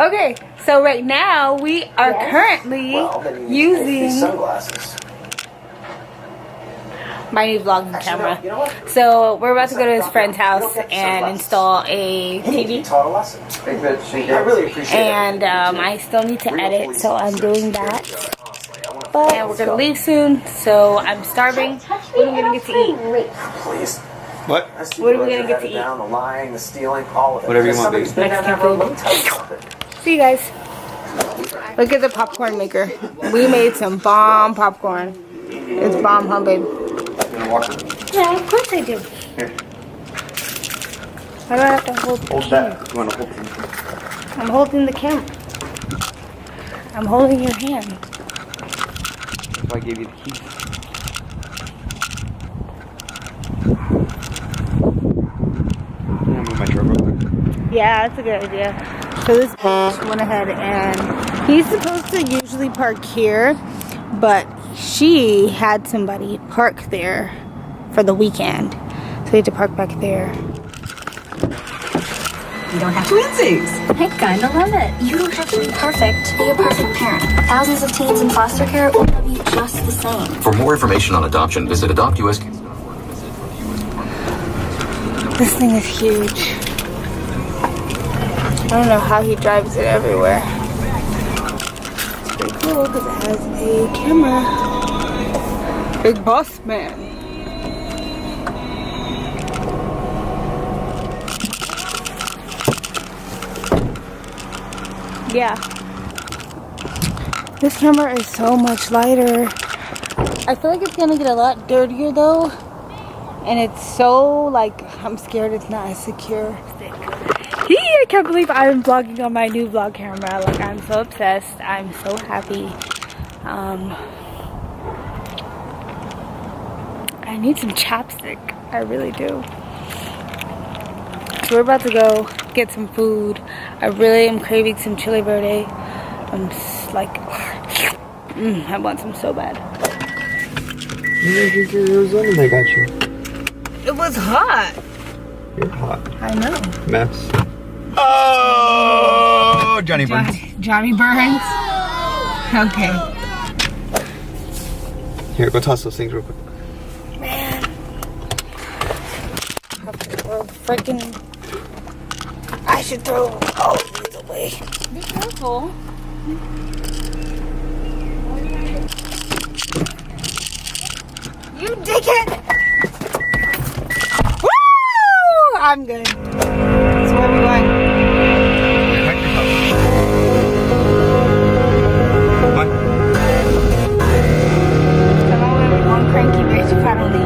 Okay, so right now we are currently using sunglasses. my new vlogging camera. So we're about to go to his friend's house and install a TV. Taught a lesson. I really appreciate it. And I still need to edit, so I'm doing that. And we're gonna leave soon, so I'm starving. What are we gonna get to eat? Please. What? What are we gonna get to eat? Down, the lying, the stealing, all of it. Whatever you want, baby. Mexican food. See you guys. Look at the popcorn maker. We made some bomb popcorn. It's bomb, huh, babe? You wanna walk? Yeah, of course I do. Here. Why do I have to hold? Hold that. You wanna hold it? I'm holding the camera. I'm holding your hand. That's why I gave you the keys. I'm gonna move my truck real quick. Yeah, that's a good idea. So this bitch went ahead and he's supposed to usually park here, but she had somebody park there for the weekend. So he had to park back there. You don't have twinsies. I kinda love it. You don't have to be perfect. Be a perfect parent. Thousands of teens in foster care will love you just the same. For more information on adoption, visit AdoptUS. This thing is huge. I don't know how he drives it everywhere. It's pretty cool because it has a camera. Big boss man. Yeah. This camera is so much lighter. I feel like it's gonna get a lot dirtier though. And it's so like, I'm scared it's not as secure. I can't believe I'm vlogging on my new vlog camera. Like, I'm so obsessed. I'm so happy. I need some chapstick. I really do. So we're about to go get some food. I really am craving some chili verde. I'm just like, I want some so bad. You didn't drink your Arizona they got you. It was hot. You're hot. I know. Mess. Oh, Johnny Burns. Johnny Burns? Okay. Here, go toss those things real quick. Man. I have to throw freaking. I should throw all of these away. Be careful. You dickhead! Woo! I'm good. So where are we going? Come on, we're going cranky bitch if I don't leave.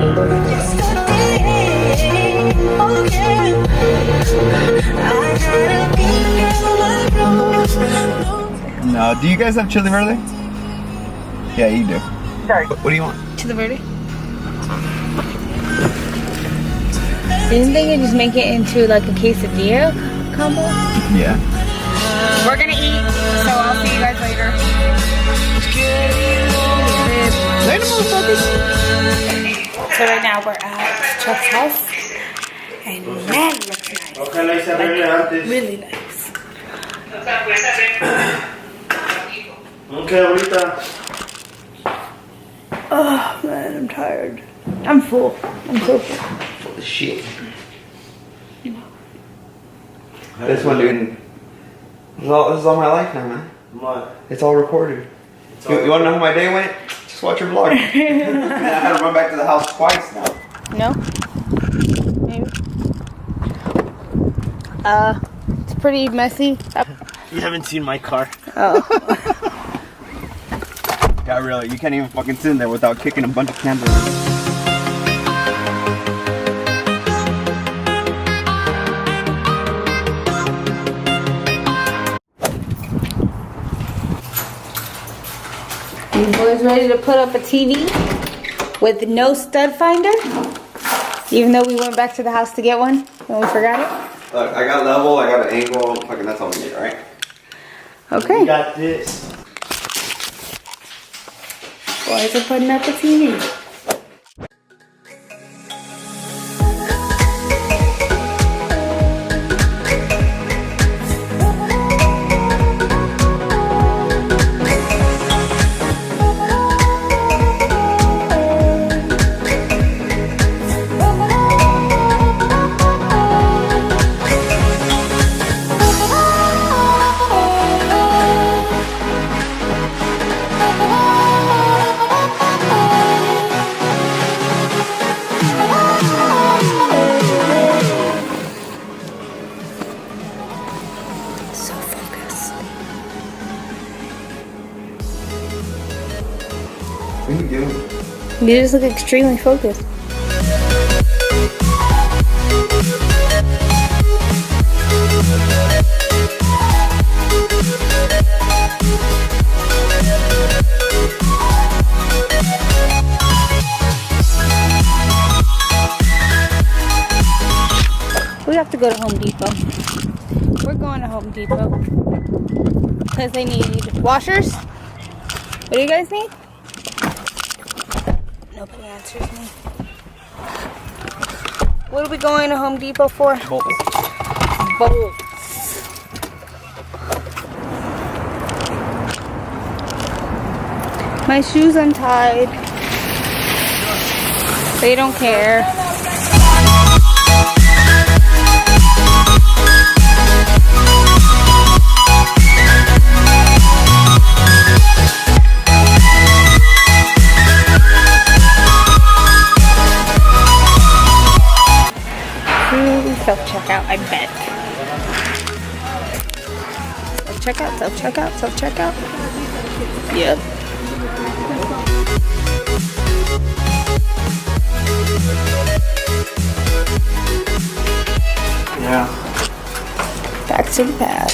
No, do you guys have chili verde? Yeah, you do. Sorry. What do you want? Chili verde. Didn't they just make it into like a quesadilla combo? Yeah. We're gonna eat, so I'll see you guys later. Later, motherfuckers. So right now we're at Chuck's house, and man, it looks nice. Like, really nice. Okay, ahorita. Oh man, I'm tired. I'm full. I'm so full. Full of shit. This one, dude. This is all my life now, man. What? It's all recorded. You want to know how my day went? Just watch your vlog. I had to run back to the house twice now. No? Maybe. It's pretty messy. You haven't seen my car. Oh. Yeah, really. You can't even fucking sit in there without kicking a bunch of cans around. You boys ready to put up a TV with no stud finder? Even though we went back to the house to get one and we forgot it? Look, I got level, I got an angle. Fucking that's all we need, alright? Okay. We got this. Boys are putting up a TV. What are you doing? You just look extremely focused. We have to go to Home Depot. We're going to Home Depot because they need washers. What do you guys need? Nobody answers me. What are we going to Home Depot for? Bolts. Bolts. My shoes untied. They don't care. Self-checkout, I bet. Self-checkout, self-checkout, self-checkout. Yep. Yeah. Back to the pad.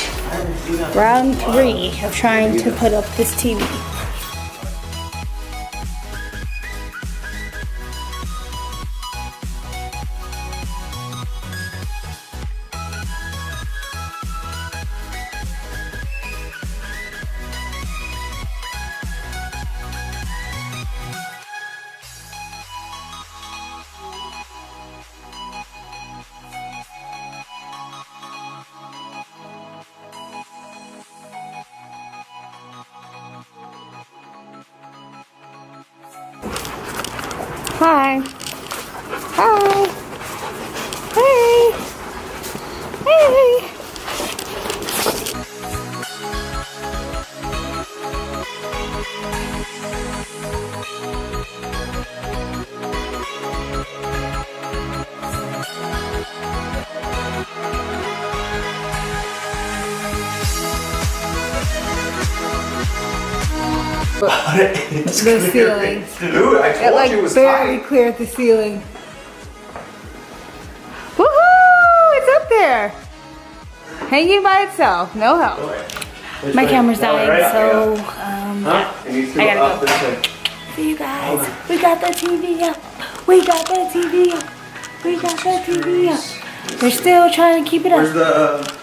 Round 3 of trying to put up this TV. Hi. Hi. Hey. Hey. It's The clear. ceiling. Dude, I It told like you it was very tight. clear at the ceiling. Woohoo! It's up there. Hanging by itself. No help. My camera's dying, so It needs to I go gotta up go. this way. see you guys. We got the TV up. We got the TV up. We got the TV up. They're still trying to keep it Where's up. the